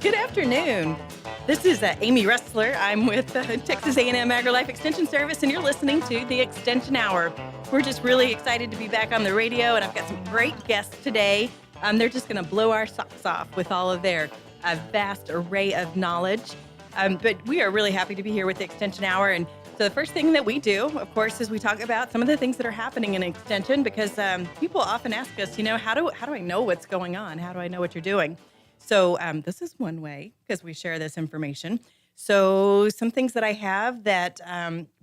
Good afternoon. This is Amy Ressler. I'm with Texas A&M AgriLife Extension Service, and you're listening to the Extension Hour. We're just really excited to be back on the radio, and I've got some great guests today. They're just going to blow our socks off with all of their vast array of knowledge. But we are really happy to be here with the Extension Hour. And so the first thing that we do, of course, is we talk about some of the things that are happening in Extension, because people often ask us, how do I know what's going on? How do I know what you're doing? So this is one way, because we share this information. So some things that I have that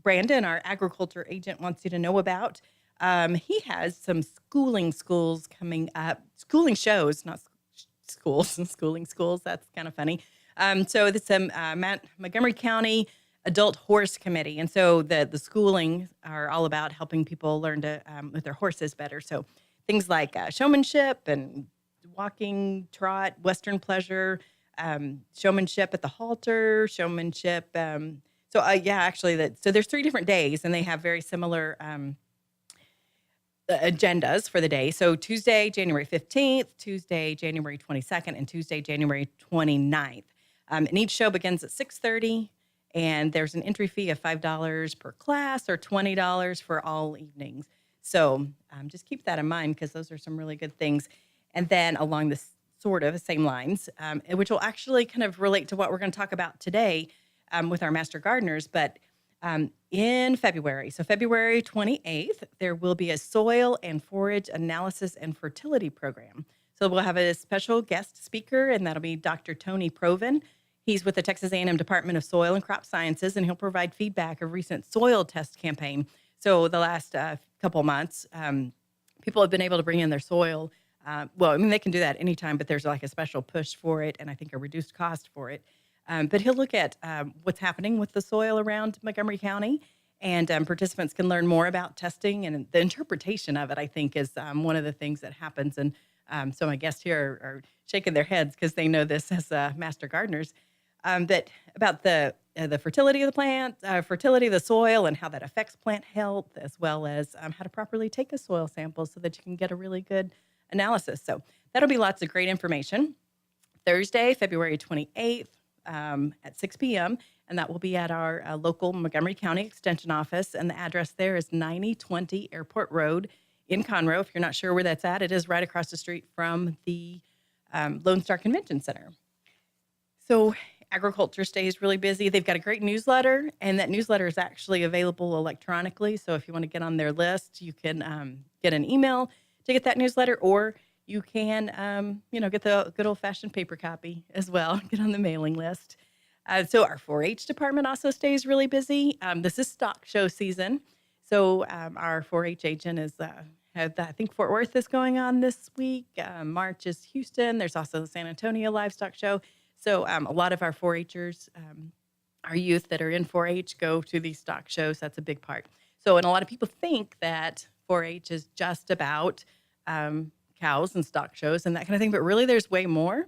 Brandon, our agriculture agent, wants you to know about. He has some schooling schools coming up, schooling shows, not schools, schooling schools. That's kind of funny. So it's Montgomery County Adult Horse Committee. And so the schooling are all about helping people learn to with their horses better. So things like showmanship and walking, trot, Western pleasure, showmanship at the halter, showmanship. So there's 3 different days, and they have very similar agendas for the day. So Tuesday, January 15th, Tuesday, January 22nd, and Tuesday, January 29th. And each show begins at 6:30, and there's an entry fee of $5 per class or $20 for all evenings. So just keep that in mind, because those are some really good things. And then along the sort of the same lines, which will actually kind of relate to what we're going to talk about today with our master gardeners. But in February, so February 28th, there will be a soil and forage analysis and fertility program. So we'll have a special guest speaker, and that'll be Dr. Tony Proven. He's with the Texas A&M Department of Soil and Crop Sciences, and he'll provide feedback of recent soil test campaign. So the last couple months, people have been able to bring in their soil. They can do that anytime, but there's like a special push for it, and I think a reduced cost for it. But he'll look at what's happening with the soil around Montgomery County, and participants can learn more about testing, and the interpretation of it, I think, is one of the things that happens. And so my guests here are shaking their heads because they know this as master gardeners, that about the fertility of the plant, fertility of the soil, and how that affects plant health, as well as how to properly take a soil sample so that you can get a really good analysis. So that'll be lots of great information. Thursday, February 28th at 6 p.m., and that will be at our local Montgomery County Extension office, and the address there is 9020 Airport Road in Conroe. If you're not sure where that's at, it is right across the street from the Lone Star Convention Center. So agriculture stays really busy. They've got a great newsletter, and that newsletter is actually available electronically. So if you want to get on their list, you can get an email to get that newsletter, or you can, get the good old-fashioned paper copy as well, get on the mailing list. So our 4-H department also stays really busy. This is stock show season. So our 4-H agent is, I think Fort Worth is going on this week. March is Houston. There's also the San Antonio Livestock Show. So a lot of our 4-Hers, our youth that are in 4-H go to these stock shows. That's a big part. So, and a lot of people think that 4-H is just about cows and stock shows and that kind of thing, but really there's way more.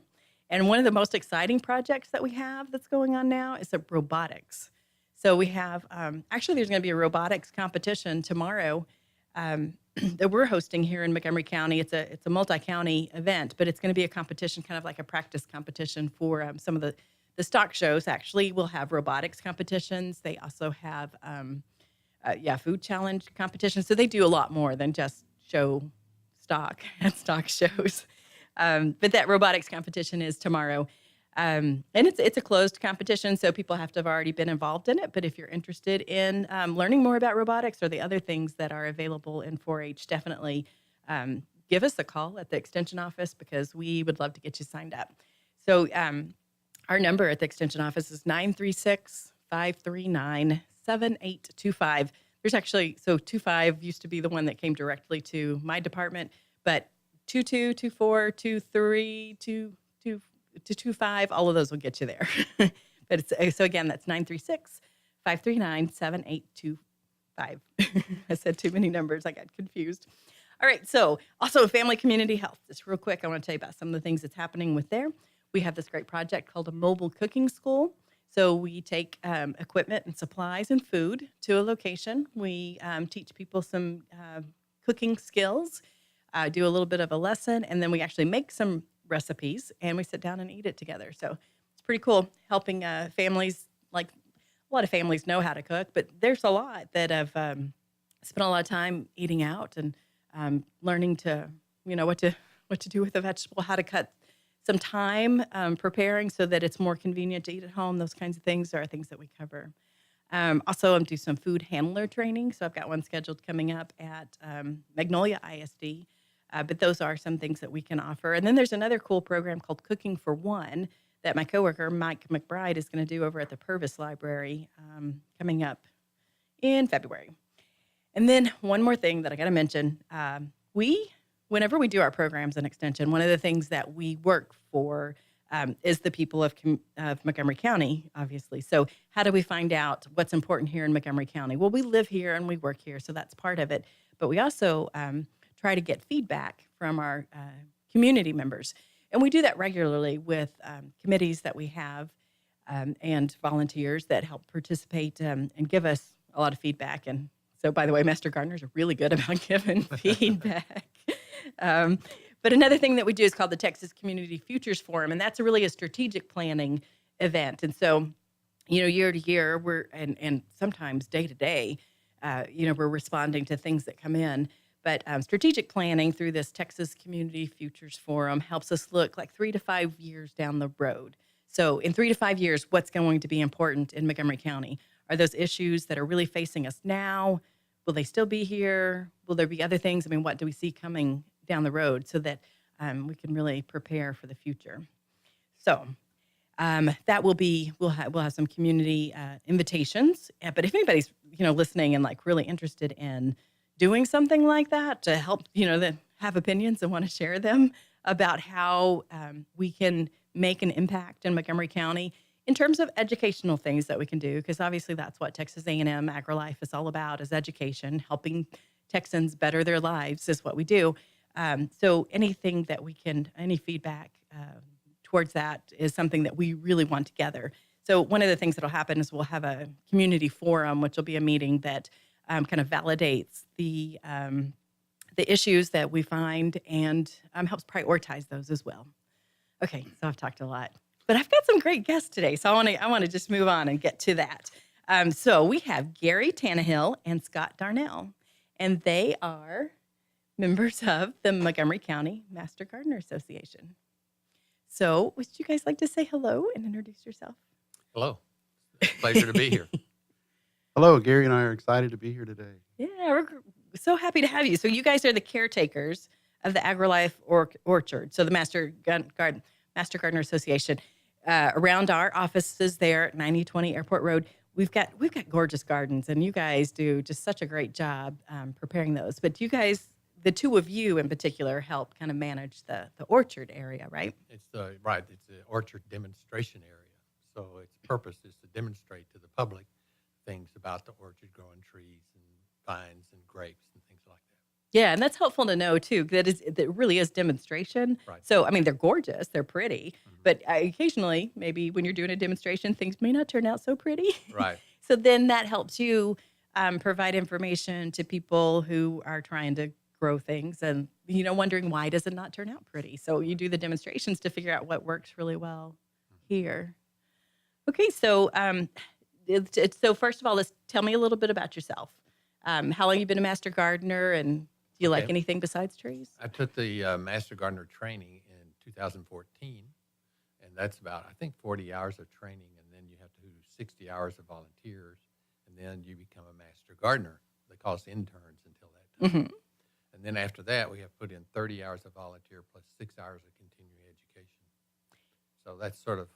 And one of the most exciting projects that we have that's going on now is robotics. So we have, there's going to be a robotics competition tomorrow that we're hosting here in Montgomery County. It's a multi-county event, but it's going to be a competition, kind of like a practice competition for some of the stock shows. Actually, we'll have robotics competitions. They also have food challenge competitions. So they do a lot more than just show stock at stock shows. But that robotics competition is tomorrow. And it's a closed competition, so people have to have already been involved in it. But if you're interested in learning more about robotics or the other things that are available in 4-H, definitely give us a call at the Extension office, because we would love to get you signed up. So our number at the Extension office is 936-539-7825. There's actually, 25 used to be the one that came directly to my department, but 22, 24, 23, 25, all of those will get you there. But so again, that's 936-539-7825. I said too many numbers. I got confused. All right. So also Family Community Health. Just real quick, I want to tell you about some of the things that's happening with there. We have this great project called a mobile cooking school. So we take equipment and supplies and food to a location. We teach people some cooking skills, do a little bit of a lesson, and then we actually make some recipes and we sit down and eat it together. So pretty cool helping families. Like a lot of families know how to cook, but there's a lot that have spent a lot of time eating out and learning to, what to do with a vegetable, how to cut some time preparing so that it's more convenient to eat at home. Those kinds of things are things that we cover. Also, I'm doing some food handler training. So I've got one scheduled coming up at Magnolia ISD. But those are some things that we can offer. And then there's another cool program called Cooking for One that my coworker, Mike McBride, is going to do over at the Purvis Library coming up in February. And then one more thing that I got to mention. Whenever we do our programs in Extension, one of the things that we work for is the people of Montgomery County, obviously. So how do we find out what's important here in Montgomery County? Well, we live here and we work here, so that's part of it. But we also try to get feedback from our community members. And we do that regularly with committees that we have and volunteers that help participate and give us a lot of feedback. And so, by the way, Master Gardeners are really good about giving feedback. But another thing that we do is called the Texas Community Futures Forum, and that's really a strategic planning event. And so, year to year, and sometimes day to day, we're responding to things that come in. But strategic planning through this Texas Community Futures Forum helps us look like 3 to 5 years down the road. So in 3 to 5 years, what's going to be important in Montgomery County? Are those issues that are really facing us now? Will they still be here? Will there be other things? I mean, what do we see coming down the road so that we can really prepare for the future? So that will be, we'll have some community invitations. But if anybody's, listening and like really interested in doing something like that to help, that have opinions and want to share them about how we can make an impact in Montgomery County in terms of educational things that we can do, because obviously that's what Texas A&M AgriLife is all about, is education. Helping Texans better their lives is what we do. So anything that we can, any feedback towards that is something that we really want together. So one of the things that will happen is we'll have a community forum, which will be a meeting that kind of validates the issues that we find and helps prioritize those as well. Okay, so I've talked a lot, but I've got some great guests today, so I want to just move on and get to that. So we have Gary Tannahill and Scott Darnell, and they are members of the Montgomery County Master Gardener Association. So would you guys like to say hello and introduce yourself? Hello. Pleasure to be here. Hello, Gary and I are excited to be here today. Yeah, we're so happy to have you. So you guys are the caretakers of the AgriLife Orchard, so the Master Gardener Association. Around our offices there at 9020 Airport Road, we've got gorgeous gardens, and you guys do just such a great job preparing those. But you guys, the two of you in particular, help kind of manage the orchard area, right? It's right. It's the orchard demonstration area. So its purpose is to demonstrate to the public things about the orchard, growing trees and vines and grapes and things like that. Yeah, and that's helpful to know too. That really is demonstration. Right. So I mean, they're gorgeous, they're pretty, but occasionally, maybe when you're doing a demonstration, things may not turn out so pretty. Right. So then that helps you provide information to people who are trying to grow things and wondering why does it not turn out pretty. So you do the demonstrations to figure out what works really well here. Okay, so so first of all, let's tell me a little bit about yourself. How long you been a Master Gardener, and do you like anything besides trees? I took the Master Gardener training in 2014, and that's about, I think, 40 hours of training, and then you have to do 60 hours of volunteers, and then you become a Master Gardener. They call us interns until that time. Mm-hmm. And then after that, we have put in 30 hours of volunteer plus 6 hours of continuing education. So that's sort of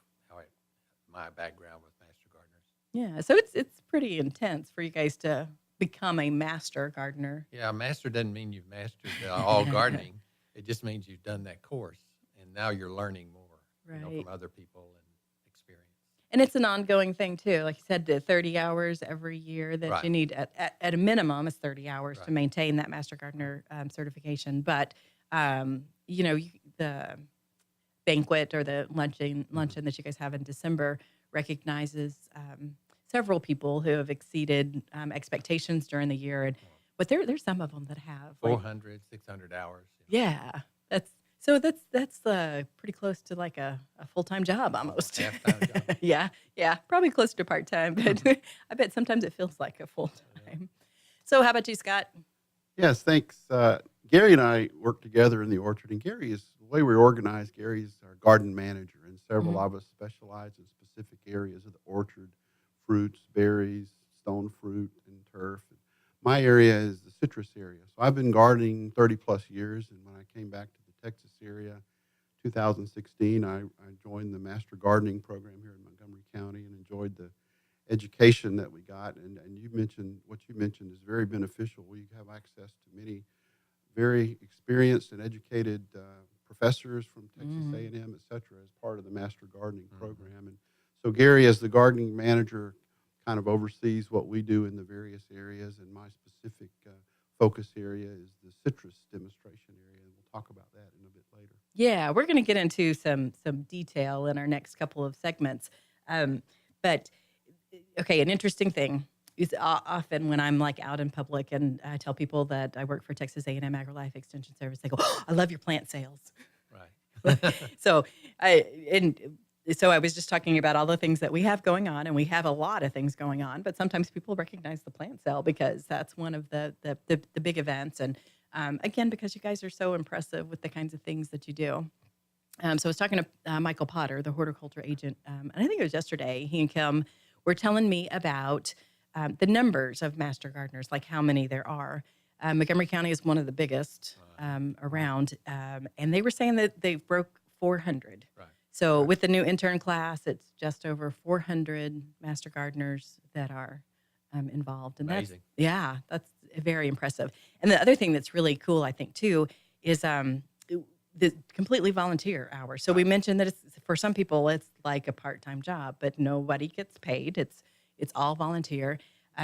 my background with Master Gardeners. Yeah, so it's pretty intense for you guys to become a Master Gardener. Yeah, master doesn't mean you've mastered all gardening. It just means you've done that course, and now you're learning more from other people and experience. And it's an ongoing thing, too. Like you said, the 30 hours every year that you need at a minimum is 30 hours to maintain that Master Gardener certification. But, the banquet or the luncheon that you guys have in December recognizes several people who have exceeded expectations during the year. But there's some of them that have 400, 600 hours. Yeah, that's So that's pretty close to like a full-time job almost. Half-time job. Yeah, probably closer to part-time, but I bet sometimes it feels like a full-time. So how about you, Scott? Yes, thanks. Gary and I work together in the orchard, and Gary is the way we're organized. Gary's our garden manager, and several Mhm. of us specialize in specific areas of the orchard: fruits, berries, stone fruit, and turf. My area is the citrus area. So I've been gardening 30 plus years, and when I came back to the Texas area, 2016, I joined the Master Gardening Program here in Montgomery County and enjoyed the education that we got. And you mentioned what you mentioned is very beneficial. We have access to many very experienced and educated professors from Texas Mm. A&M, et cetera, as part of the Master Gardening Mhm. Program. And so Gary, as the gardening manager, kind of oversees what we do in the various areas. And my specific focus area is the citrus demonstration area. And we'll talk about that in a bit later. Yeah, we're going to get into some detail in our next couple of segments. But okay, an interesting thing is often when I'm like out in public and I tell people that I work for Texas A&M AgriLife Extension Service, they go, "Oh, I love your plant sales." Right. So I and so I was just talking about all the things that we have going on, and we have a lot of things going on. But sometimes people recognize the plant sale because that's one of the big events. And again, because you guys are so impressive with the kinds of things that you do. So I was talking to Michael Potter, the horticulture agent, and I think it was yesterday. He and Kim were telling me about the numbers of master gardeners, like how many there are. Montgomery County is one of the biggest around, and they were saying that they broke 400. Right. So Right. with the new intern class, it's just over 400 master gardeners that are involved, and Amazing. that's very impressive. And the other thing that's really cool, I think, too, is the completely volunteer hours. So we Right. mentioned that it's for some people it's like a part-time job, but nobody gets paid. It's all volunteer.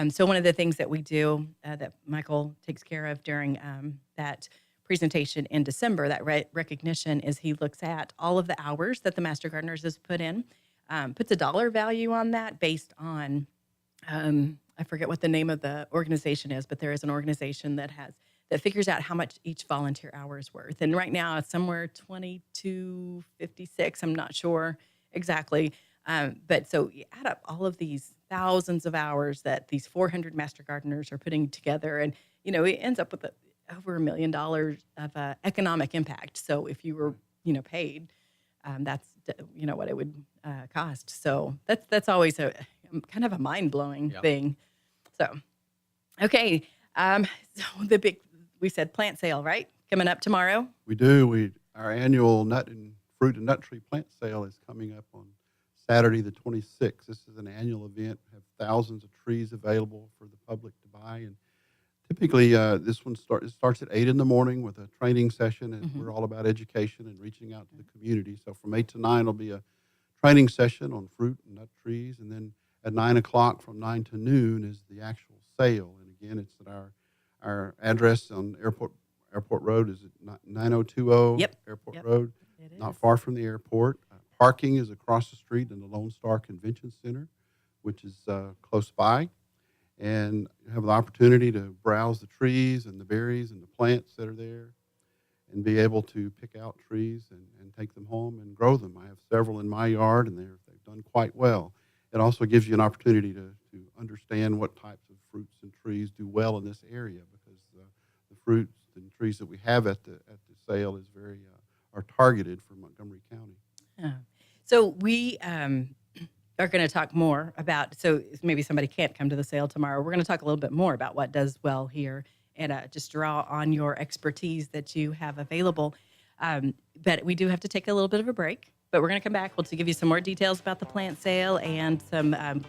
So one of the things that we do that Michael takes care of during that presentation in December, that recognition, is he looks at all of the hours that the Master Gardeners has put in, puts a dollar value on that based on I forget what the name of the organization is, but there is an organization that figures out how much each volunteer hour is worth. And right now it's somewhere 22.56. I'm not sure exactly. But so you add up all of these thousands of hours that these 400 master gardeners are putting together, and it ends up with over $1 million of economic impact. So if you were paid, that's what it would cost. So that's always a kind of a mind blowing Yep. thing. So okay, so we said plant sale, right? Coming up tomorrow. We do. Our annual fruit and nut tree plant sale is coming up on Saturday the 26th. This is an annual event. We have thousands of trees available for the public to buy, and typically this one starts at 8 in the morning with a training session, and Mhm. we're all about education and reaching out to the community. So from 8 to 9 will be a training session on fruit and nut trees, and then at 9 o'clock from 9 to noon is the actual sale. And again, it's at our address on Airport Road is at 9020 Yep. Airport Yep. Road, It not is. far from the airport. Parking is across the street in the Lone Star Convention Center, which is close by. And you have the opportunity to browse the trees and the berries and the plants that are there and be able to pick out trees and take them home and grow them. I have several in my yard, and they've done quite well. It also gives you an opportunity to understand what types of fruits and trees do well in this area, because the fruits and trees that we have at the sale is are targeted for Montgomery County. Yeah. So we are going to talk more about, so maybe somebody can't come to the sale tomorrow. We're going to talk a little bit more about what does well here and just draw on your expertise that you have available. But we do have to take a little bit of a break, but we're going to come back. We'll give you some more details about the plant sale and some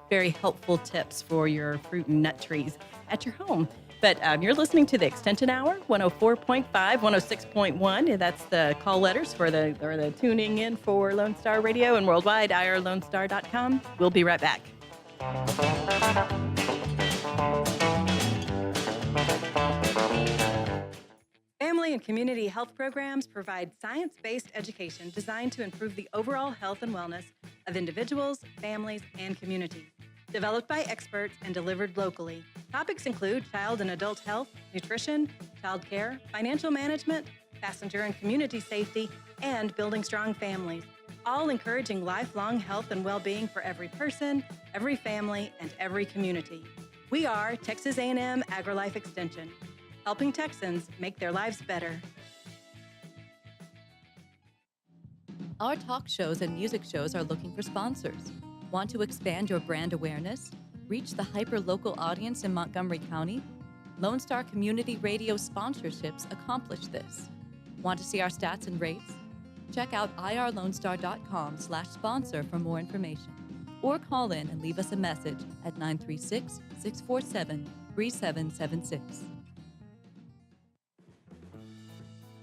very helpful tips for your fruit and nut trees at your home. But you're listening to the Extension Hour, 104.5, 106.1. And that's the call letters for the tuning in for Lone Star Radio and worldwide, irlonestar.com. We'll be right back. Family and community health programs provide science-based education designed to improve the overall health and wellness of individuals, families, and communities. Developed by experts and delivered locally, topics include child and adult health, nutrition, child care, financial management, passenger and community safety, and building strong families, all encouraging lifelong health and well-being for every person, every family, and every community. We are Texas A&M AgriLife Extension, helping Texans make their lives better. Our talk shows and music shows are looking for sponsors. Want to expand your brand awareness? Reach the hyper-local audience in Montgomery County? Lone Star Community Radio sponsorships accomplish this. Want to see our stats and rates? Check out irlonestar.com/sponsor for more information. Or call in and leave us a message at 936-647-3776.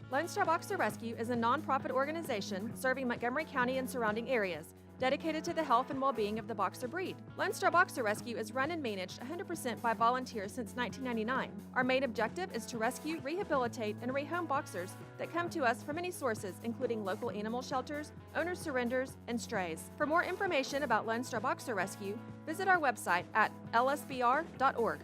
Lone Star Boxer Rescue is a nonprofit organization serving Montgomery County and surrounding areas, dedicated to the health and well-being of the boxer breed. Lone Star Boxer Rescue is run and managed 100% by volunteers since 1999. Our main objective is to rescue, rehabilitate, and rehome boxers that come to us from many sources, including local animal shelters, owner surrenders, and strays. For more information about Lone Star Boxer Rescue, visit our website at lsbr.org.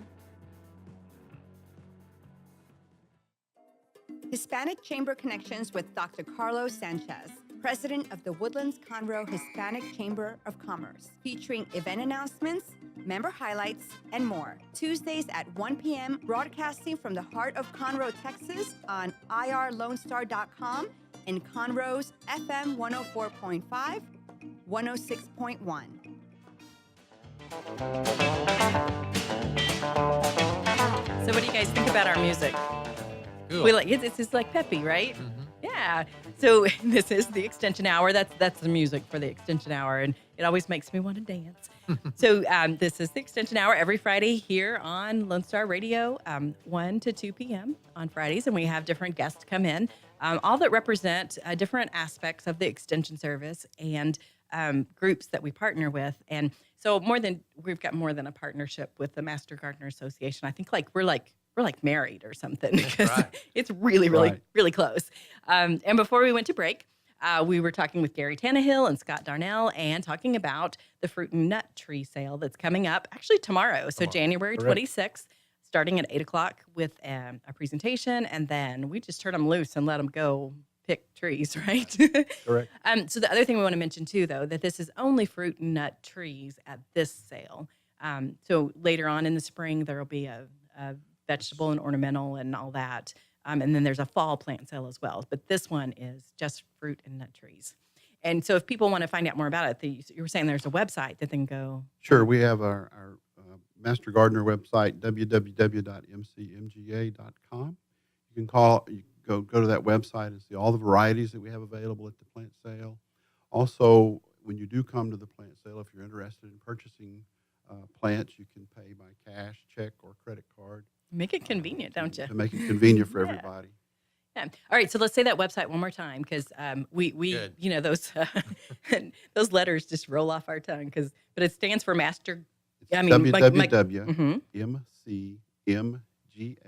Hispanic Chamber Connections with Dr. Carlos Sanchez, President of the Woodlands Conroe Hispanic Chamber of Commerce, featuring event announcements, member highlights, and more. Tuesdays at 1 p.m., broadcasting from the heart of Conroe, Texas on irlonestar.com and Conroe's FM 104.5, 106.1. So what do you guys think about our music? Cool. We like it's just like peppy, right? Mhm. Yeah. So this is the Extension Hour. That's the music for the Extension Hour, and it always makes me want to dance. So this is the Extension Hour every Friday here on Lone Star Radio, 1 to 2 p.m. on Fridays, and we have different guests come in, all that represent different aspects of the Extension Service and groups that we partner with. And so we've got more than a partnership with the Master Gardener Association. I think we're like married or something, because right. it's really close. And before we went to break, we were talking with Gary Tannahill and Scott Darnell and talking about the fruit and nut tree sale that's coming up actually tomorrow. So January 26th, starting at 8 o'clock with a presentation. And then we just turn them loose and let them go pick trees, right? Correct. So the other thing we want to mention too, though, that this is only fruit and nut trees at this sale. So later on in the spring, there will be a vegetable and ornamental and all that. And then there's a fall plant sale as well. But this one is just fruit and nut trees. And so if people want to find out more about it, you were saying there's a website that they can go. Sure. We have our Master Gardener website, www.mcmga.com. You can go to that website and see all the varieties that we have available at the plant sale. Also, when you do come to the plant sale, if you're interested in purchasing plants, you can pay by cash, check, or credit card. Make it convenient, don't you? To make it convenient for Yeah. everybody. Yeah. All right. So let's say that website one more time, because we Good. those those letters just roll off our tongue, but it stands for Master. It's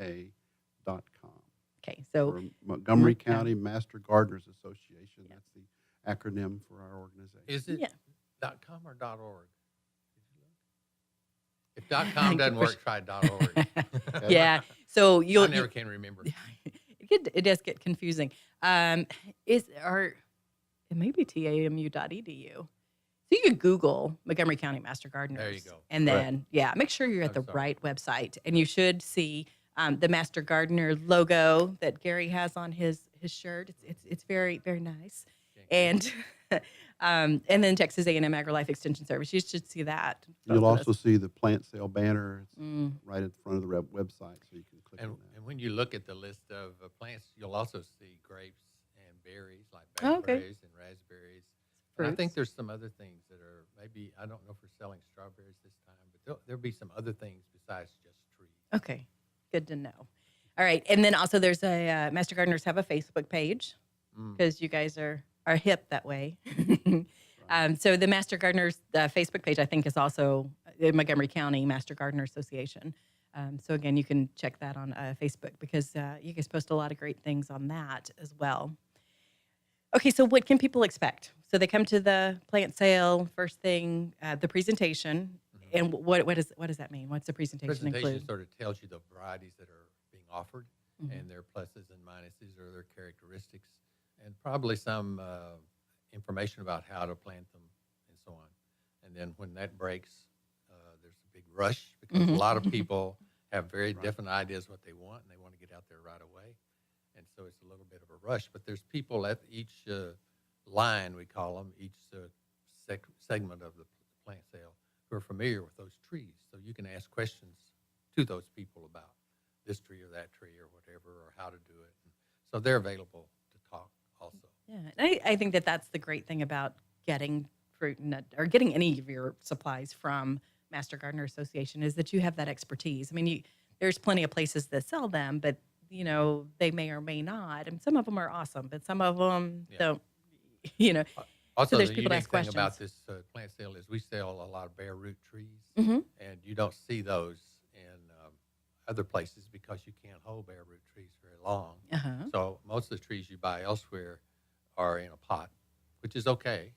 www.mcmga.com. Okay. So For Montgomery Yeah. County Master Gardeners Association. That's the acronym for our organization. Is it Yeah. .com or .org? If .com doesn't work, try .org. yeah. So I never can remember. it does get confusing. It may be tamu.edu. So you could Google Montgomery County Master Gardeners. There you go. And Right. then, make sure you're at I'm the sorry. right website. And you should see the Master Gardener logo that Gary has on his shirt. It's very, very nice. And then Texas A&M AgriLife Extension Service. You should see that. You'll both of also us. see the plant sale banner. It's Mm. right at the front of the website, so you can click And, on that. and when you look at the list of plants, you'll also see grapes and berries, like Oh, okay. blackberries and raspberries. And I think Fruits. there's some other things that are maybe, I don't know if we're selling strawberries this time, but there'll be some other things besides just trees. Okay, good to know. All right, and then also there's a Master Gardeners have a Facebook page, Mm. because you guys are hip that way. So the Master Gardeners Facebook page, I think, is also the Montgomery County Master Gardener Association. So again, you can check that on Facebook, because you guys post a lot of great things on that as well. Okay, so what can people expect? So they come to the plant sale, first thing, the presentation. Mhm. And what does that mean? What's the presentation Presentation include? sort of tells you the varieties that are being offered. and their pluses and minuses or their characteristics, and probably some information about how to plant them and so on. And then when that breaks, there's a big rush because a lot of people have very definite ideas what they want, and they want to get out there right away. And so it's a little bit of a rush. But there's people at each line, we call them, each segment of the plant sale, who are familiar with those trees. So you can ask questions to those people about this tree or that tree or whatever, or how to do it. And so they're available to talk also. Yeah, and I think that that's the great thing about getting fruit and nut, or getting any of your supplies from Master Gardener Association, is that you have that expertise. I mean, there's plenty of places that sell them, but they may or may not, and some of them are awesome, but some of them don't. Also, there's the people that unique ask thing about questions. this plant sale is we sell a lot of bare root trees, Mm-hmm. and you don't see those in other places because you can't hold bare root trees very long. Uh-huh. So most of the trees you buy elsewhere are in a pot, which is okay.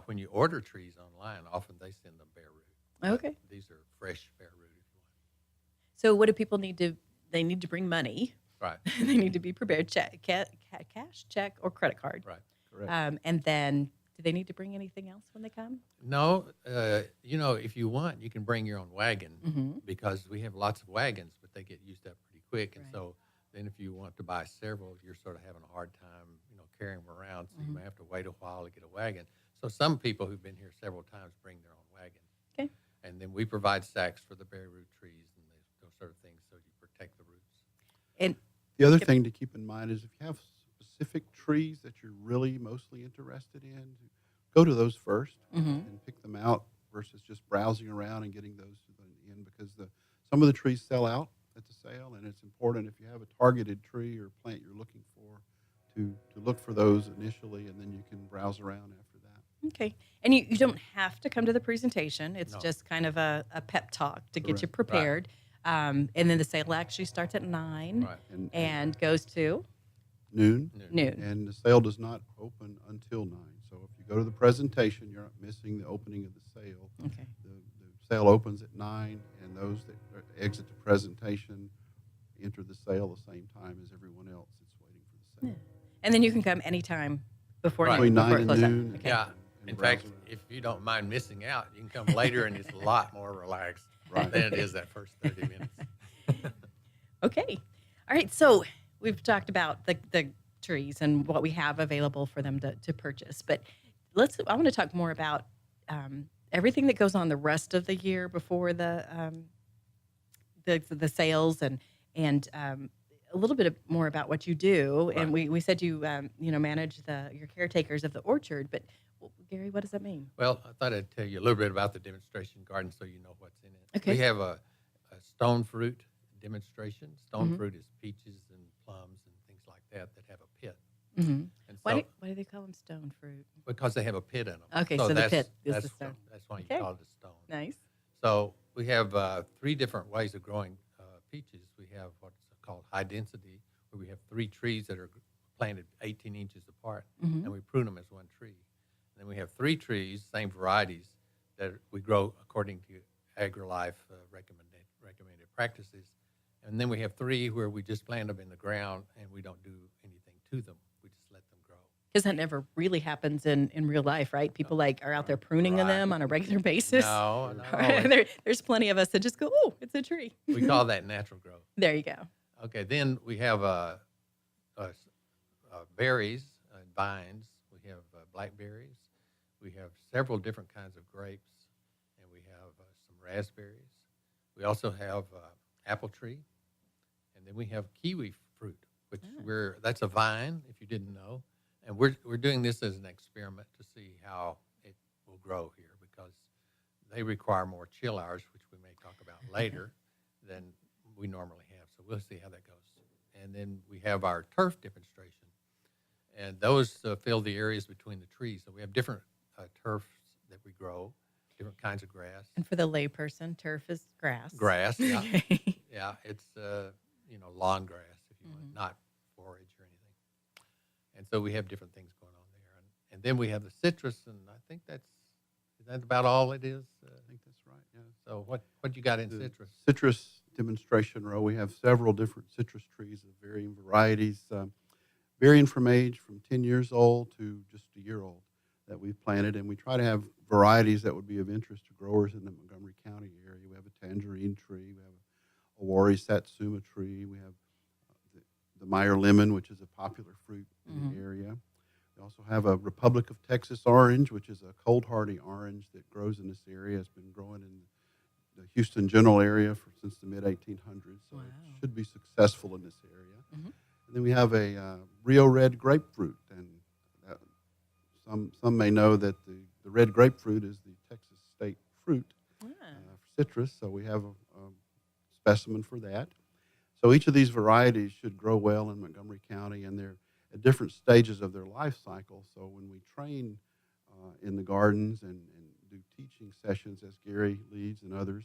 When you order trees online, often they send them bare root. But Okay. these are fresh bare root if you So what do people need to? They need to bring money. want. They need to be prepared. Cash, check, or credit card. Right. Correct. And then, do they need to bring anything else when they come? No, if you want, you can bring your own wagon Mm-hmm. because we have lots of wagons, but they get used up pretty quick. And Right. so then if you want to buy several, you're sort of having a hard time, carrying them around. So you may have to wait a while to get a wagon. So some people who've been here several times bring their own wagon. Okay. And then we provide sacks for the bare root trees and those sort of things so you protect the roots. And The other thing to keep in mind is if you have specific trees that you're really mostly interested in, go to those first and pick them out versus just browsing around and getting those to the end, because some of the trees sell out at the sale, and it's important if you have a targeted tree or plant you're looking for to look for those initially, and then you can browse around after that. okay, and you don't have to come to the presentation. It's No. just kind of a pep talk to get you Correct. prepared. And then the sale actually starts at 9 Right. and goes to Noon. noon. And the sale does not open until 9. So if you go to the presentation, you're not missing the opening of the sale. Okay. The sale opens at 9, and those that exit the presentation enter the sale the same time as everyone else that's waiting for the sale. And then you can come anytime before Right. Between before 9 it and closes out. noon. Okay. Yeah. And In browse fact, around. if you don't mind missing out, you can come later and it's a lot more relaxed Right. than it is that first 30 minutes. Okay. All right. So we've talked about the trees and what we have available for them to purchase. But I want to talk more about everything that goes on the rest of the year before the sales and a little bit more about what you do. And we said you manage your caretakers of the orchard. But Gary, what does that mean? Well, I thought I'd tell you a little bit about the demonstration garden so you know what's in it. Okay. We have a stone fruit demonstration. Stone Mhm. fruit is peaches and plums and things like that have a pit. Mm-hmm. And so, Why do they call them stone fruit? because they have a pit in them. Okay, so the that's, pit is that's the stone. That's why you Okay. call it a stone. Nice. So we have 3 different ways of growing peaches. We have what's called high density, where we have 3 trees that are planted 18 inches apart, Mhm. and we prune them as one tree. And then we have 3 trees, same varieties, that we grow according to AgriLife recommended practices. And then we have 3 where we just plant them in the ground and we don't do anything to them. We just let them grow. Because that never really happens in real life, right? People are out there pruning Right. them on a regular basis. No, not always. There's plenty of us that just go, oh, it's a tree. We call that natural growth. There you go. Okay, then we have berries and vines. We have blackberries. We have several different kinds of grapes, and we have some raspberries. We also have apple tree, and then we have kiwi fruit, which that's a vine, if you didn't know. And we're doing this as an experiment to see how it will grow here, because they require more chill hours, which we may talk about later, than we normally have. So we'll see how that goes. And then we have our turf demonstration, and those fill the areas between the trees. So we have different turfs that we grow, different kinds of grass. And for the layperson, turf is grass. Grass, yeah. Okay. Yeah, it's lawn grass, if you want, not forage or anything. And so we have different things going on there. And then we have the citrus, and I think is that about all it is? I think that's right, yeah. So what you got in The citrus? Citrus demonstration row, we have several different citrus trees of varying varieties, varying from age from 10 years old to just a year old that we've planted. And we try to have varieties that would be of interest to growers in the Montgomery County area. We have a tangerine tree, we have a Owari satsuma tree, we have the Meyer lemon, which is a popular fruit in the area. We also have a Republic of Texas orange, which is a cold hardy orange that grows in this area. It's been growing in the Houston general area since the mid-1800s, so it should be successful in this area. And then we have a Rio Red grapefruit, and some may know that the red grapefruit is the Texas state fruit for citrus, so we have a specimen for that. So each of these varieties should grow well in Montgomery County, and they're at different stages of their life cycle. So when we train in the gardens and do teaching sessions, as Gary leads and others,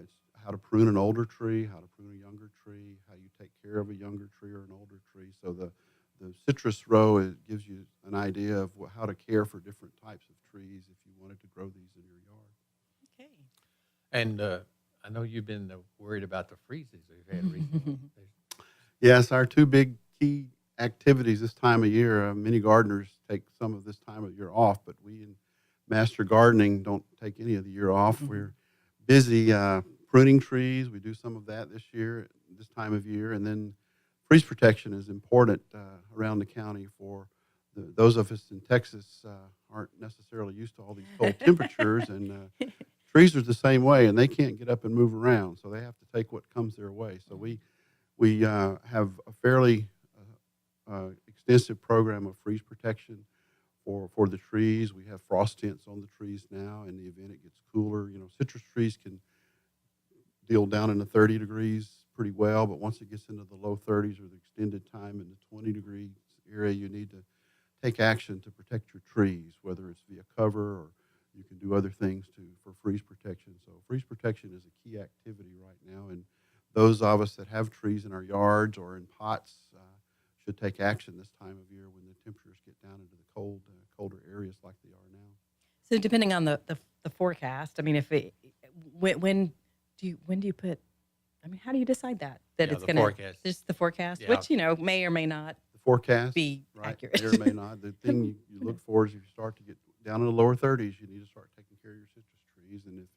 it's how to prune an older tree, how to prune a younger tree, how you take care of a younger tree or an older tree. So the citrus row gives you an idea of how to care for different types of trees if you wanted to grow these in your yard. Okay. And I know you've been worried about the freezes we've had recently. Yes, our two big key activities this time of year. Many gardeners take some of this time of year off, but we in Master Gardening don't take any of the year off. We're busy pruning trees. We do some of that this time of year, and then freeze protection is important around the county for those of us in Texas aren't necessarily used to all these cold temperatures, and trees are the same way, and they can't get up and move around, so they have to take what comes their way. So we have a fairly extensive program of freeze protection for the trees. We have frost tents on the trees now in the event it gets cooler. You know, citrus trees can deal down in the 30 degrees pretty well, but once it gets into the low 30s or the extended time in the 20 degree area, you need to take action to protect your trees, whether it's via cover or you can do other things for freeze protection. So freeze protection is a key activity right now, and those of us that have trees in our yards or in pots should take action this time of year when the temperatures get down into the colder areas like they are now. So depending on the forecast, I mean, when do you put? I mean, how do you decide that it's the going to forecast. Just the forecast, Yeah. which may or may not The forecast be right, accurate. may or may not. The thing you look for is if you start to get down in the lower 30s, you need to start taking care of your citrus trees. And if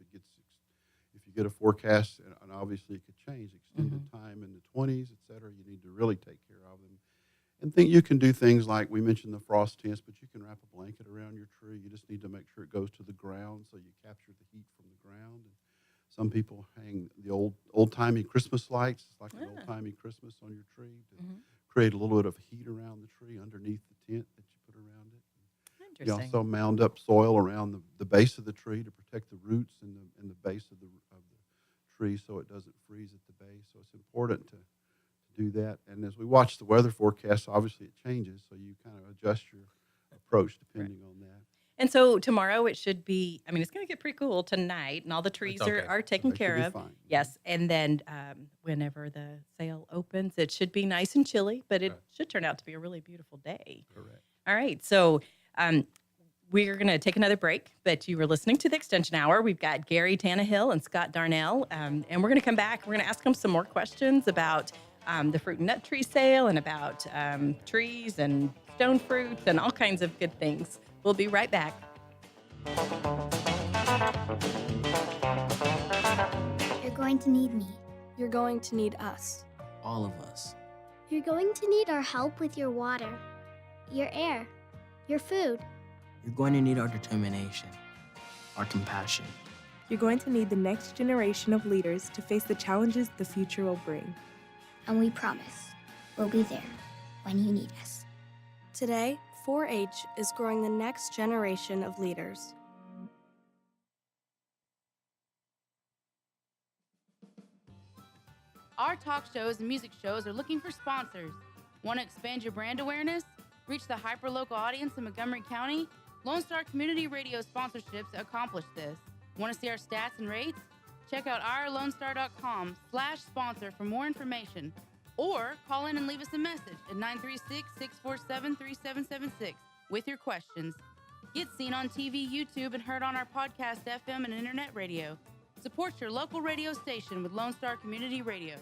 you get a forecast, and obviously it could change, extended time in the 20s, et cetera, you need to really take care of them. And you can do things like we mentioned the frost tents, but you can wrap a blanket around your tree. You just need to make sure it goes to the ground so you capture the heat from the ground. And some people hang the old-timey Christmas lights. It's like an old-timey Christmas on your tree to create a little bit of heat around the tree underneath the tent that you put around it. You Interesting. also mound up soil around the base of the tree to protect the roots and the base of the tree so it doesn't freeze at the base. So it's important to do that. And as we watch the weather forecast, obviously it changes, so you kind of adjust your approach depending on that. And so tomorrow it should be, I mean, it's going to get pretty cool tonight, and all the trees okay. are taken They should care be of. fine. Yes. And then whenever the sale opens, it should be nice and chilly, but it should turn out to be a really beautiful day. Correct. All right. So we're going to take another break, but you were listening to the Extension Hour. We've got Gary Tannahill and Scott Darnell, and we're going to come back. We're going to ask them some more questions about the fruit and nut tree sale and about trees and stone fruits and all kinds of good things. We'll be right back. You're going to need me. You're going to need us. All of us. You're going to need our help with your water, your air, your food. You're going to need our determination, our compassion. You're going to need the next generation of leaders to face the challenges the future will bring. And we promise we'll be there when you need us. Today, 4-H is growing the next generation of leaders. Our talk shows and music shows are looking for sponsors. Want to expand your brand awareness? Reach the hyper-local audience in Montgomery County? Lone Star Community Radio sponsorships accomplish this. Want to see our stats and rates? Check out ourlonestar.com/sponsor for more information. Or call in and leave us a message at 936-647-3776 with your questions. Get seen on TV, YouTube, and heard on our podcast, FM, and internet radio. Support your local radio station with Lone Star Community Radio.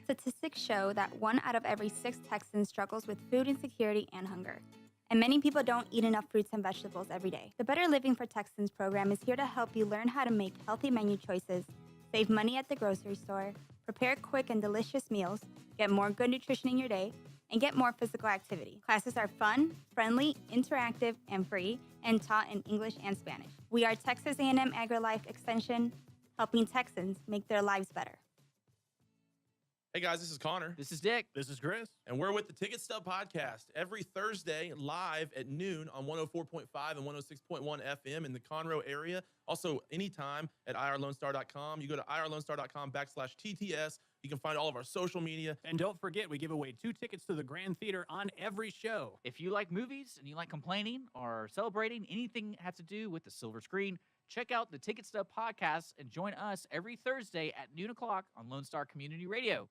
Statistics show that 1 out of every 6 Texans struggles with food insecurity and hunger. And many people don't eat enough fruits and vegetables every day. The Better Living for Texans program is here to help you learn how to make healthy menu choices, save money at the grocery store, prepare quick and delicious meals, get more good nutrition in your day, and get more physical activity. Classes are fun, friendly, interactive, and free, and taught in English and Spanish. We are Texas A&M AgriLife Extension, helping Texans make their lives better. Hey guys, this is Connor. This is Dick. This is Chris. And we're with the Ticket Stub Podcast every Thursday live at noon on 104.5 and 106.1 FM in the Conroe area. Also, anytime at irlonestar.com. You go to irlonestar.com/TTS. You can find all of our social media. And don't forget, we give away 2 tickets to the Grand Theater on every show. If you like movies and you like complaining or celebrating anything that has to do with the silver screen, check out the Ticket Stub Podcast and join us every Thursday at noon o'clock on Lone Star Community Radio.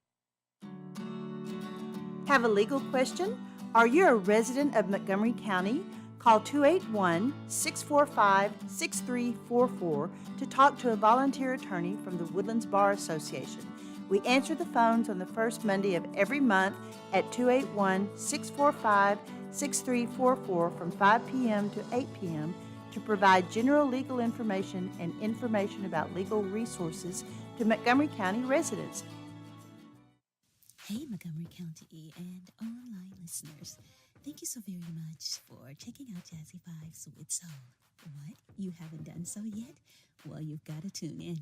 Have a legal question? Are you a resident of Montgomery County? Call 281-645-6344 to talk to a volunteer attorney from the Woodlands Bar Association. We answer the phones on the first Monday of every month at 281-645-6344 from 5 p.m. to 8 p.m. to provide general legal information and information about legal resources to Montgomery County residents. Hey, Montgomery County and online listeners. Thank you so very much for checking out Jazzy Vibes with Soul. What? You haven't done so yet? Well, you've got to tune in.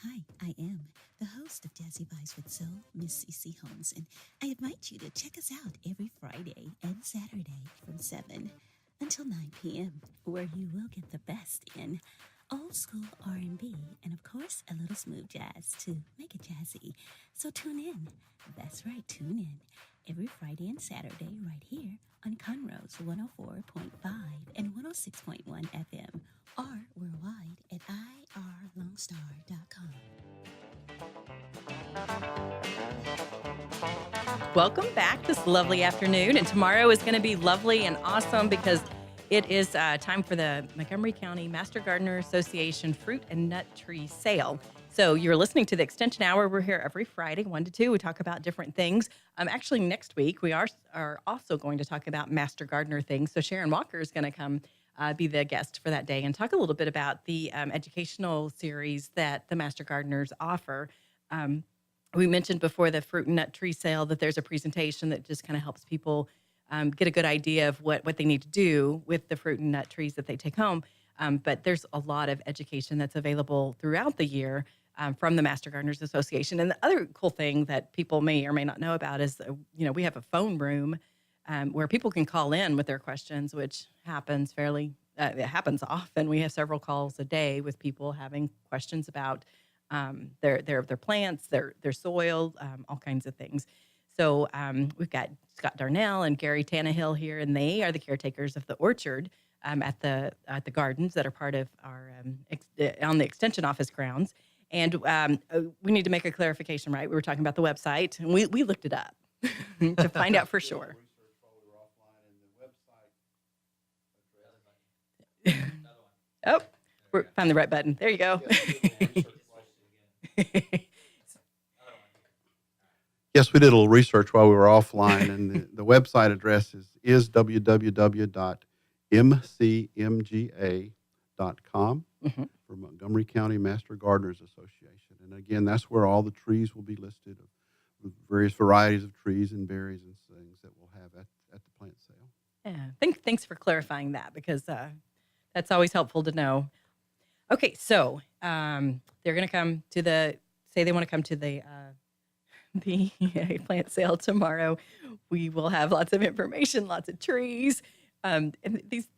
Hi, I am the host of Jazzy Vibes with Soul, Miss CeCe Holmes, and I invite you to check us out every Friday and Saturday from 7 until 9 p.m., where you will get the best in old school R&B and, of course, a little smooth jazz to make it jazzy. So tune in. That's right, tune in every Friday and Saturday right here on Conroe's 104.5 and 106.1 FM or worldwide at irlonestar.com. Welcome back this lovely afternoon. And tomorrow is going to be lovely and awesome because it is time for the Montgomery County Master Gardener Association Fruit and Nut Tree Sale. So you're listening to the Extension Hour. We're here every Friday, 1 to 2. We talk about different things. Actually, next week, we are also going to talk about Master Gardener things. So Sharon Walker is going to come be the guest for that day and talk a little bit about the educational series that the Master Gardeners offer. We mentioned before the Fruit and Nut Tree Sale that there's a presentation that just kind of helps people get a good idea of what they need to do with the fruit and nut trees that they take home. But there's a lot of education that's available throughout the year from the Master Gardeners Association. And the other cool thing that people may or may not know about is, we have a phone room where people can call in with their questions, which happens it happens often. We have several calls a day with people having questions about their plants, their soil, all kinds of things. So we've got Scott Darnell and Gary Tannahill here, and they are the caretakers of the orchard at the gardens that are part of our on the extension office grounds. And we need to make a clarification, right? We were talking about the website, and we looked it up to find out for sure. Oh, we found the right button. There you go. Yes, we did a little research while we were offline, and the website address is www.mcmga.com for Montgomery County Master Gardeners Association. And again, that's where all the trees will be listed, of various varieties of trees and berries and things that we'll have at the plant sale. Yeah, thanks for clarifying that, because that's always helpful to know. Okay, so they're going to come to they want to come to the plant sale tomorrow. We will have lots of information, lots of trees. And these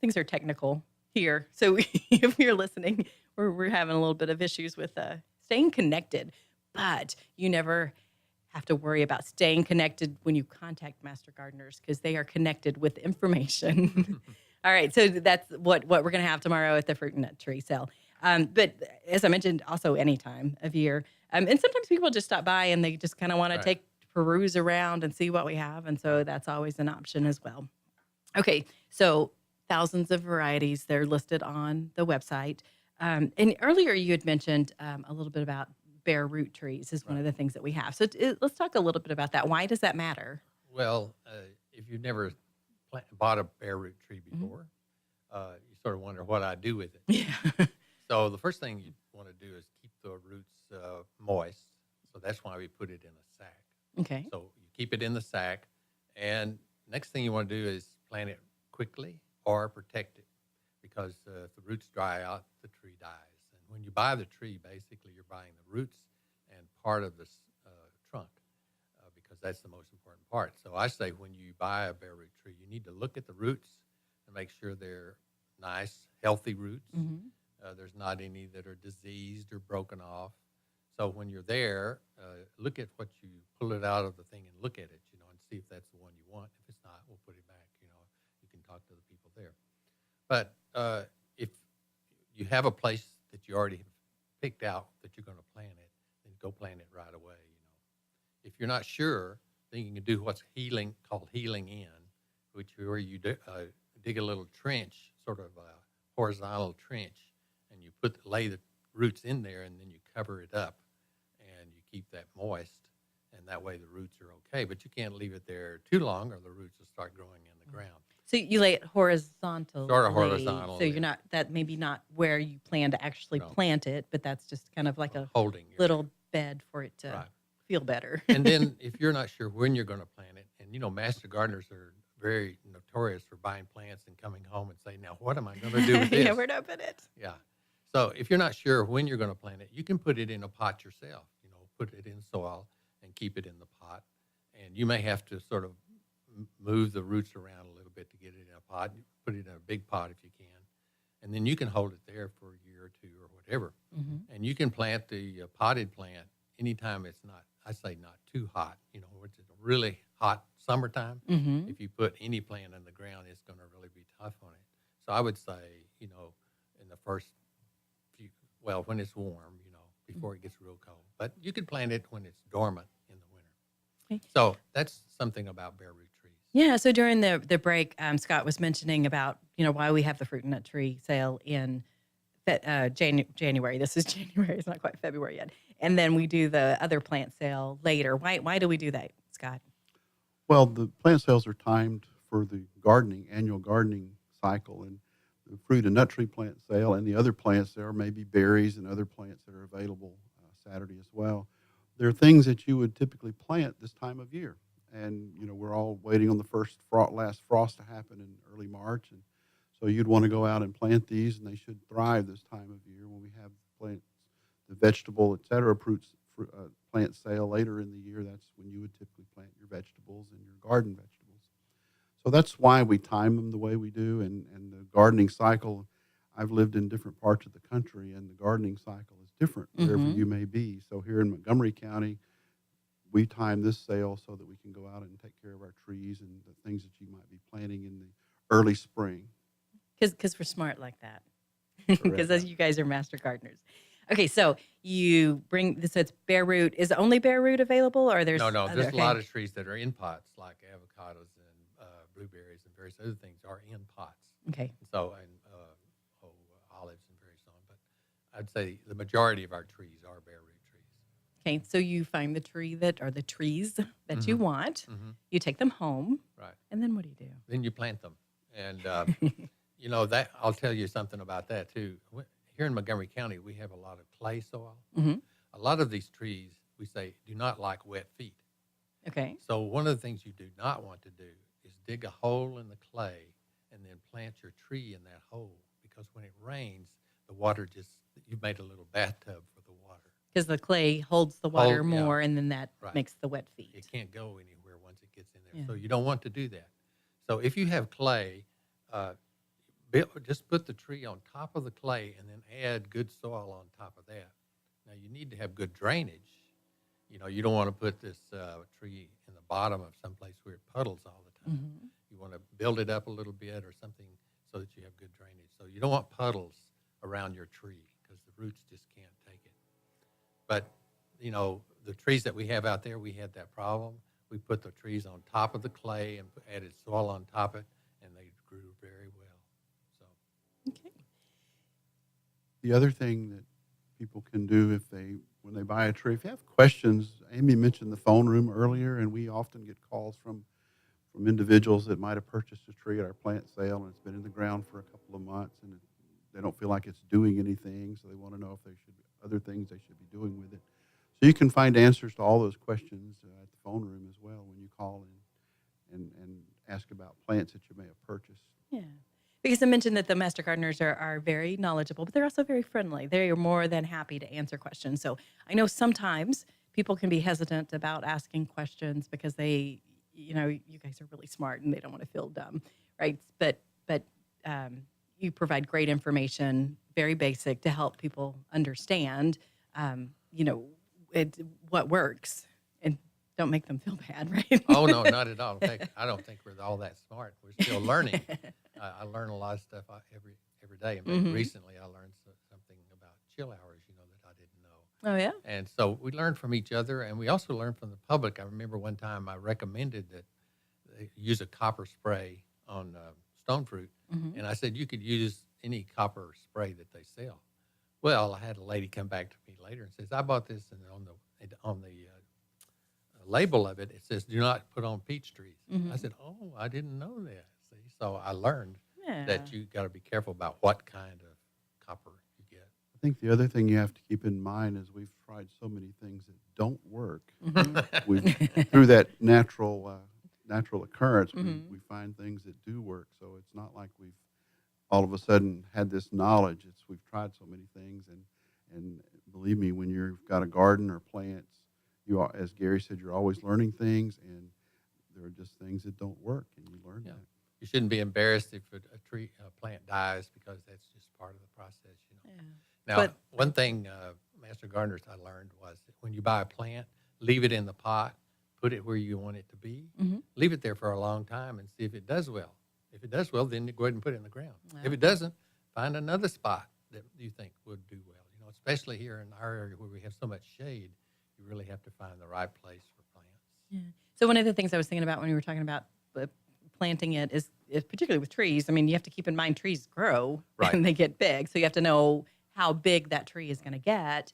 things are technical here. So if you're listening, we're having a little bit of issues with staying connected, but you never have to worry about staying connected when you contact Master Gardeners, because they are connected with information. All right, so that's what we're going to have tomorrow at the Fruit and Nut Tree Sale. But as I mentioned, also any time of year. And sometimes people just stop by and they just kind of want to peruse around and see what we have. And so that's always an option as well. Okay, so thousands of varieties. They're listed on the website. And earlier you had mentioned a little bit about bare root trees is one of the things that we have. So let's talk a little bit about that. Why does that matter? Well, if you've never bought a bare root tree before, you sort of wonder what I do with it. Yeah. So the first thing you want to do is keep the roots moist. So that's why we put it in a sack. Okay. So you keep it in the sack, and next thing you want to do is plant it quickly or protect it, because if the roots dry out, the tree dies. And when you buy the tree, basically you're buying the roots and part of the trunk, because that's the most important part. So I say when you buy a bare root tree, you need to look at the roots and make sure they're nice, healthy roots. Mm-hmm. There's not any that are diseased or broken off. So when you're there, look at what you pull it out of the thing and look at it, and see if that's the one you want. If it's not, we'll put it back. You can talk to the people there. But if you have a place that you already have picked out that you're going to plant it, then go plant it right away. If you're not sure, then you can do what's called healing in, where you dig a little trench, sort of a horizontal trench, and you lay the roots in there, and then you cover it up, and you keep that moist, and that way the roots are okay. But you can't leave it there too long, or the roots will start growing in the ground. So you lay it horizontally. Sort of horizontal. So you're not, that maybe not where you plan to actually plant it, but that's just kind of like a holding little bed for it to feel better. And then if you're not sure when you're going to plant it, and master gardeners are very notorious for buying plants and coming home and saying, now what am I going to do with this? Yeah, where do I put it? Yeah. So if you're not sure when you're going to plant it, you can put it in a pot yourself. Put it in soil and keep it in the pot. And you may have to sort of move the roots around a little bit to get it in a pot. Put it in a big pot if you can. And then you can hold it there for a year or two or whatever. Mm-hmm. And you can plant the potted plant anytime it's not, I say not too hot, which is a really hot summertime. Mm-hmm. If you put any plant in the ground, it's going to really be tough on it. So I would say, in the first few, when it's warm, before it gets real cold. But you could plant it when it's dormant in the winter. Okay. So that's something about bare root trees. Yeah. So during the break, Scott was mentioning about, why we have the fruit and nut tree sale in January. This is January. It's not quite February yet. And then we do the other plant sale later. Why do we do that, Scott? Well, the plant sales are timed for the annual gardening cycle, and the fruit and nut tree plant sale and the other plants there may be berries and other plants that are available Saturday as well. There are things that you would typically plant this time of year, and we're all waiting on the last frost to happen in early March, and so you'd want to go out and plant these, and they should thrive this time of year when we have plants, the vegetable, etc. Plant sale later in the year. That's when you would typically plant your vegetables and your garden vegetables. So that's why we time them the way we do, and the gardening cycle, I've lived in different parts of the country, and the gardening cycle is different wherever you may be. So here in Montgomery County, we time this sale so that we can go out and take care of our trees and the things that you might be planting in the early spring. Because we're smart like that. Because you guys are master gardeners. Okay, so you bring this. So it's bare root. Is only bare root available, or there's no? There's a lot of trees that are in pots, like avocados and blueberries and various other things are in pots. Okay. So olives and various on, but I'd say the majority of our trees are bare root trees. Okay, so you find the trees that you want. Mm-hmm. You take them home, right? And then what do you do? Then you plant them, and that I'll tell you something about that too. Here in Montgomery County, we have a lot of clay soil. Mm-hmm. A lot of these trees, we say, do not like wet feet. Okay. So one of the things you do not want to do is dig a hole in the clay and then plant your tree in that hole, because when it rains, the water you've made a little bathtub for the water. Because the clay holds the water more, and then that makes the wet feet. It can't go anywhere once it gets in there. Yeah. So you don't want to do that. So if you have clay, just put the tree on top of the clay and then add good soil on top of that. Now, you need to have good drainage. You don't want to put this tree in the bottom of someplace where it puddles all the time. Mm-hmm. You want to build it up a little bit or something so that you have good drainage. So you don't want puddles around your tree, because the roots just can't take it. But, the trees that we have out there, we had that problem. We put the trees on top of the clay and added soil on top of it, and they grew very well. the other thing that people can do when they buy a tree, if you have questions, Amy mentioned the phone room earlier, and we often get calls from individuals that might have purchased a tree at our plant sale, and it's been in the ground for a couple of months, and they don't feel like it's doing anything, so they want to know if there should be other things they should be doing with it. So you can find answers to all those questions at the phone room as well when you call and ask about plants that you may have purchased. Yeah. Because I mentioned that the Master Gardeners are very knowledgeable, but they're also very friendly. They are more than happy to answer questions. So I know sometimes people can be hesitant about asking questions because you guys are really smart and they don't want to feel dumb, right? But you provide great information, very basic, to help people understand, what works, and don't make them feel bad, right? Oh, no, not at all. In fact, I don't think we're all that smart. We're still learning. I learn a lot of stuff every day. In fact, recently I learned something about chill hours, that I didn't know. Oh, yeah? And so we learn from each other, and we also learn from the public. I remember one time I recommended that they use a copper spray on stone fruit, and I said you could use any copper spray that they sell. Well, I had a lady come back to me later and says, I bought this, and on the label of it, it says, do not put on peach trees. I said, oh, I didn't know that. See, so I learned that you got to be careful about what kind of copper you get. I think the other thing you have to keep in mind is we've tried so many things that don't work. Through that natural occurrence, we find things that do work. So it's not like we've all of a sudden had this knowledge. We've tried so many things, and believe me, when you've got a garden or plants, as Gary said, you're always learning things, and there are just things that don't work, and you learn that. You shouldn't be embarrassed if a plant dies, because that's just part of the process. Now, one thing Master Gardeners I learned was that when you buy a plant, leave it in the pot, put it where you want it to be, leave it there for a long time, and see if it does well. If it does well, then you go ahead and put it in the ground. Wow. If it doesn't, find another spot that you think would do well. Especially here in our area where we have so much shade, you really have to find the right place for plants. Yeah. So one of the things I was thinking about when you were talking about planting it is particularly with trees. I mean, you have to keep in mind trees grow and they get big, so you have to know how big that tree is going to get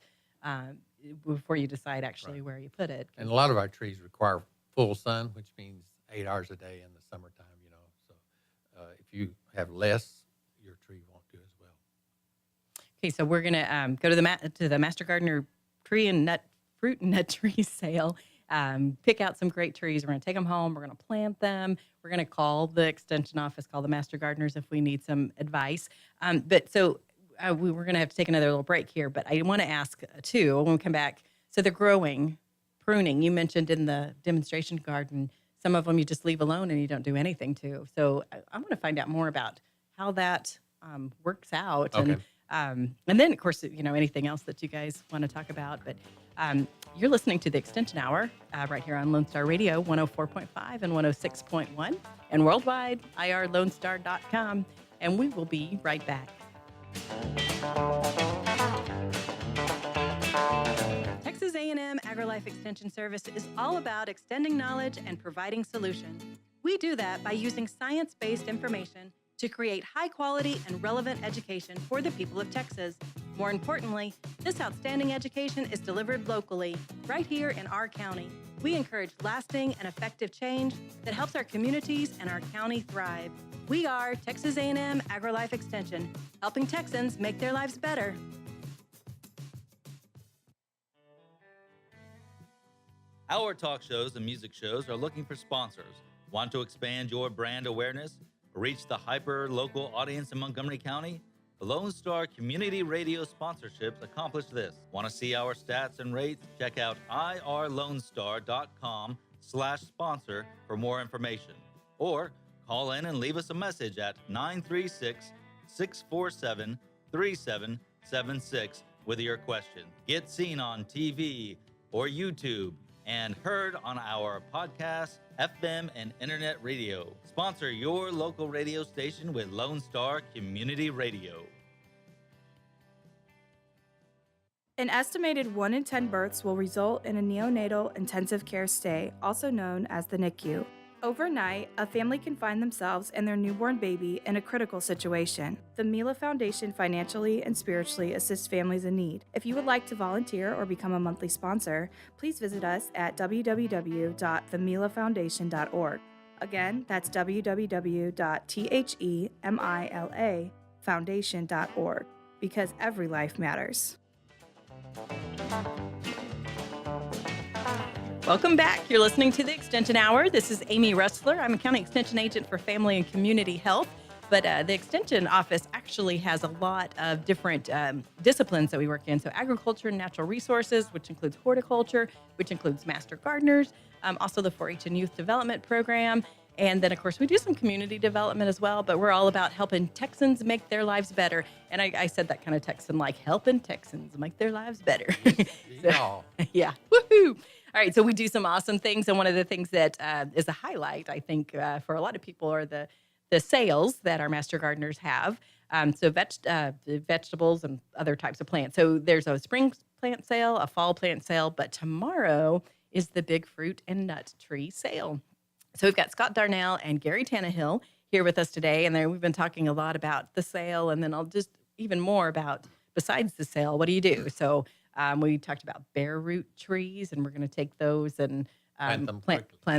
before you decide actually where you put it. And a lot of our trees require full sun, which means 8 hours a day in the summertime. If you have less, your tree won't do as well. Okay, so we're going to go to the Master Gardener fruit and nut tree sale. Pick out some great trees. We're going to take them home. We're going to plant them. We're going to call the extension office, call the Master Gardeners if we need some advice. We're going to have to take another little break here, but I want to ask too, when we come back, so they're growing, pruning. You mentioned in the demonstration garden, some of them you just leave alone and you don't do anything to. So I want to find out more about how that works out. Okay. And then, of course, anything else that you guys want to talk about. But you're listening to the Extension Hour right here on Lone Star Radio, 104.5 and 106.1, and worldwide, irlonestar.com. And we will be right back. Texas A&M AgriLife Extension Service is all about extending knowledge and providing solutions. We do that by using science-based information to create high-quality and relevant education for the people of Texas. More importantly, this outstanding education is delivered locally, right here in our county. We encourage lasting and effective change that helps our communities and our county thrive. We are Texas A&M AgriLife Extension, helping Texans make their lives better. Our talk shows and music shows are looking for sponsors. Want to expand your brand awareness? Reach the hyper-local audience in Montgomery County? The Lone Star Community Radio sponsorships accomplish this. Want to see our stats and rates? Check out irlonestar.com/sponsor for more information. Or call in and leave us a message at 936-647-3776 with your question. Get seen on TV or YouTube and heard on our podcast, FM, and internet radio. Sponsor your local radio station with Lone Star Community Radio. An estimated 1 in 10 births will result in a neonatal intensive care stay, also known as the NICU. Overnight, a family can find themselves and their newborn baby in a critical situation. The Mila Foundation financially and spiritually assists families in need. If you would like to volunteer or become a monthly sponsor, please visit us at www.themilafoundation.org. Again, that's www.themilafoundation.org, because every life matters. Welcome back. You're listening to the Extension Hour. This is Amy Ressler. I'm a county extension agent for family and community health. But the Extension office actually has a lot of different disciplines that we work in. So agriculture and natural resources, which includes horticulture, which includes master gardeners, also the 4-H and youth development program. And then, of course, we do some community development as well. But we're all about helping Texans make their lives better. And I said that kind of Texan, like helping Texans make their lives better. So, yeah. Woohoo. All right, so we do some awesome things, and one of the things that is a highlight, I think, for a lot of people are the sales that our master gardeners have. The vegetables and other types of plants. So there's a spring plant sale, a fall plant sale, but tomorrow is the big fruit and nut tree sale. So we've got Scott Darnell and Gary Tannahill here with us today, and we've been talking a lot about the sale, and then I'll just even more about besides the sale, what do you do? So we talked about bare root trees, and we're going to take those and plant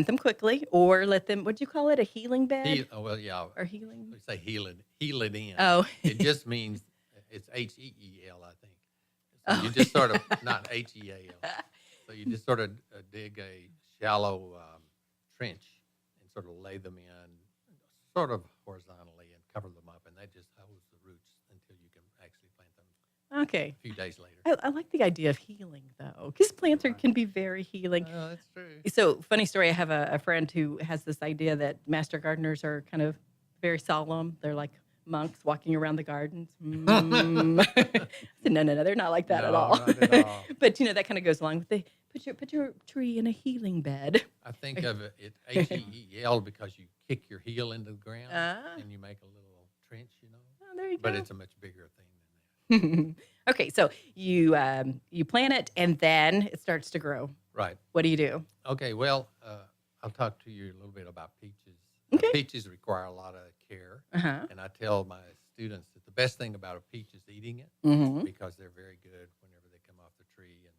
them quickly, or let them. What do you call it? A healing bed? Well, yeah. Or healing? We say heal it in. Oh, it just means it's HEEL, I think. So you just sort of not HEAL. So you just sort of dig a shallow trench and sort of lay them in, sort of horizontally, and cover them up, and that just holds the roots until you can actually plant them. Okay. A few days later. I like the idea of healing, though, because plants can be very healing. Oh, that's true. So, funny story, I have a friend who has this idea that master gardeners are kind of very solemn. They're like monks walking around the gardens. I said, no, they're not like that at all. Not at all. But, that kind of goes along with the put your tree in a healing bed. I think of it HEEL because you kick your heel into the ground and you make a little trench, Oh, there you But go. it's a much bigger thing than that. Okay, so you plant it and then it starts to grow. Right. What do you do? Okay, well, I'll talk to you a little bit about peaches. Okay. Peaches require a lot of care, Uh-huh. and I tell my students that the best thing about a peach is eating it Mhm. because they're very good whenever they come off the tree, and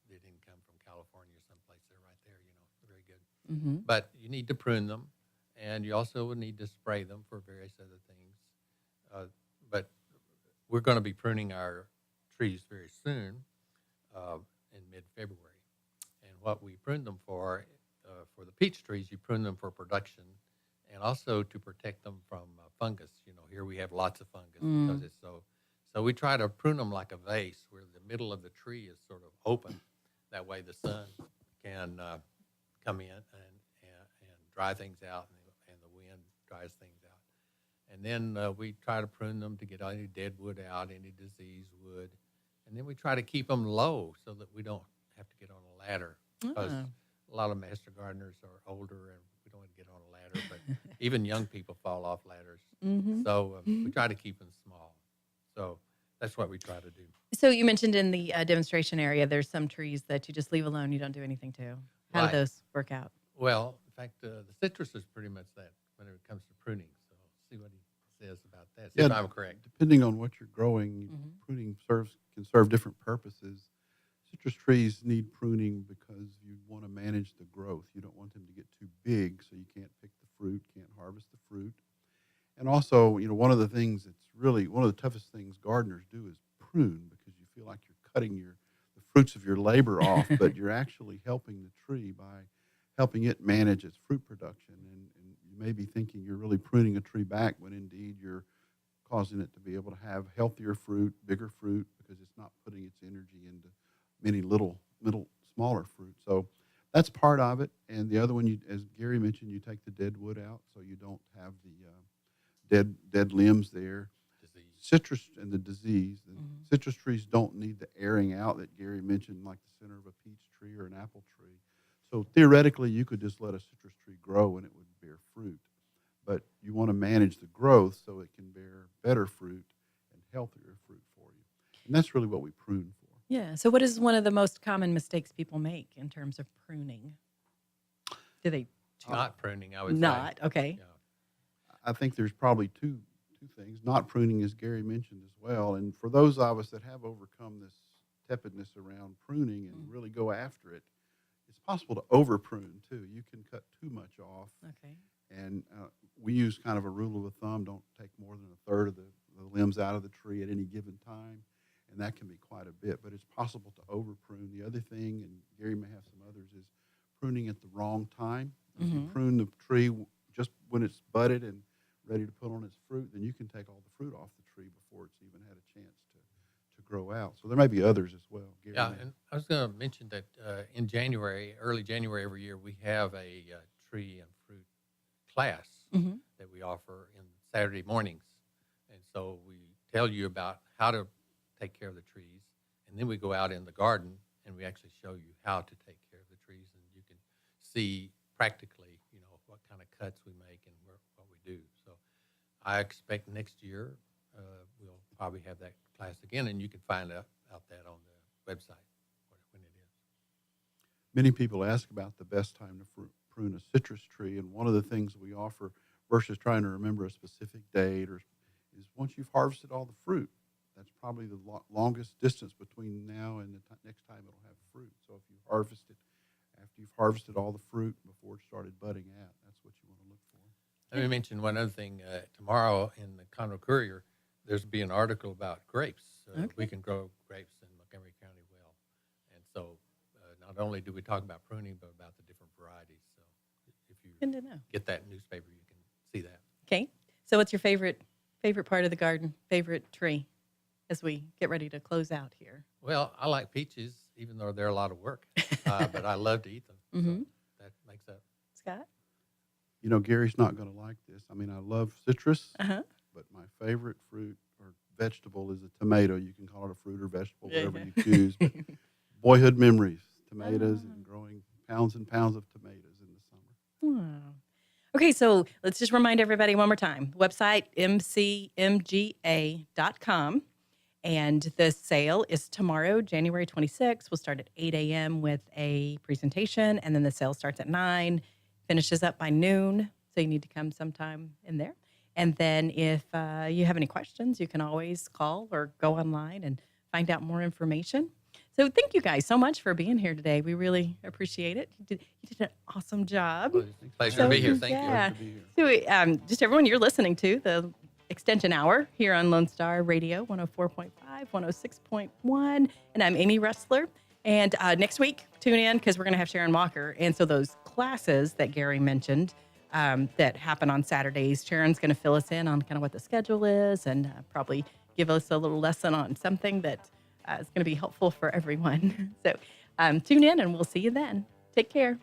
they didn't come from California or someplace. They're right there, they're very good. Mhm. But you need to prune them, and you also would need to spray them for various other things. But we're going to be pruning our trees very soon in mid-February. And what we prune them for the peach trees, you prune them for production and also to protect them from fungus. Here we have lots of fungus because it's so we try to prune them like a vase where the middle of the tree is sort of open. That way the sun can come in and dry things out, and the wind dries things out. And then we try to prune them to get any dead wood out, any diseased wood. And then we try to keep them low so that we don't have to get on a ladder. Because a lot of master gardeners are older and we don't want to get on a ladder. But even young people fall off ladders. Mhm. So we try to keep them small. So that's what we try to do. So you mentioned in the demonstration area, there's some trees that you just leave alone. You don't do anything to. How Right. do those work out? Well, in fact, the citrus is pretty much that when it comes to pruning. So see what he says about that. See if I'm correct. Depending on what you're growing, pruning can serve different purposes. Citrus trees need pruning because you want to manage the growth. You don't want them to get too big so you can't pick the fruit, can't harvest the fruit. And also, one of the things that's really one of the toughest things gardeners do is prune, because you feel like you're cutting the fruits of your labor off, but you're actually helping the tree by helping it manage its fruit production. And you may be thinking you're really pruning a tree back when indeed you're causing it to be able to have healthier fruit, bigger fruit, because it's not putting its energy into many little smaller fruit. So that's part of it. And the other one, as Gary mentioned, you take the dead wood out so you don't have the dead limbs there. Citrus and the disease. Citrus trees don't need the airing out that Gary mentioned, like the center of a peach tree or an apple tree. So theoretically, you could just let a citrus tree grow and it would bear fruit. But you want to manage the growth so it can bear better fruit and healthier fruit for you. And that's really what we prune for. Yeah. So what is one of the most common mistakes people make in terms of pruning? Do they Not pruning, I would say. Not, okay. I think there's probably two things. Not pruning, as Gary mentioned as well. And for those of us that have overcome this tepidness around pruning and really go after it, it's possible to over prune too. You can cut too much off. Okay. And we use kind of a rule of thumb: don't take more than a third of the limbs out of the tree at any given time, and that can be quite a bit. But it's possible to over prune. The other thing, and Gary may have some others, is pruning at the wrong time. If you prune the tree just when it's budded and ready to put on its fruit, then you can take all the fruit off the tree before it's even had a chance to grow out. So there may be others as well. Gary, Yeah, and I was going to mention that in January, early January every year, we have a tree and fruit class that we offer in Saturday mornings. And so we tell you about how to take care of the trees, and then we go out in the garden and we actually show you how to take care of the trees, and you can see practically, what kind of cuts we make and what we do. So I expect next year we'll probably have that class again, and you can find out that on the website when it is. Many people ask about the best time to prune a citrus tree, and one of the things we offer versus trying to remember a specific date is once you've harvested all the fruit. That's probably the longest distance between now and the next time it'll have fruit. So if you harvest it after you've harvested all the fruit before it started budding out, that's what you want to look for. Let me mention one other thing. Tomorrow in the Conroe Courier, there's be an article about grapes. We can grow grapes in Montgomery County well. And so not only do we talk about pruning, but about the different varieties. So if you get that newspaper, you can see that. Okay. So what's your favorite part of the garden, favorite tree as we get ready to close out here? Well, I like peaches, even though they're a lot of work, but I love to eat them. So that makes up. Scott? Gary's not going to like this. I mean, I love citrus, Uh-huh. but my favorite fruit or vegetable is a tomato. You can call it a fruit or vegetable, whatever you choose. But boyhood memories, tomatoes, and growing pounds and pounds of tomatoes in the summer. Wow. Okay, so let's just remind everybody one more time. Website, mcmga.com. And the sale is tomorrow, January 26th. We'll start at 8 a.m. with a presentation, and then the sale starts at 9, finishes up by noon. So you need to come sometime in there. And then if you have any questions, you can always call or go online and find out more information. So thank you guys so much for being here today. We really appreciate it. You did an awesome job. Well, it's a pleasure to be here. Thank you. So just everyone, you're listening to the Extension Hour here on Lone Star Radio, 104.5, 106.1. And I'm Amy Ressler. And next week, tune in because we're going to have Sharon Walker. And so those classes that Gary mentioned that happen on Saturdays, Sharon's going to fill us in on kind of what the schedule is and probably give us a little lesson on something that is going to be helpful for everyone. So tune in and we'll see you then. Take care.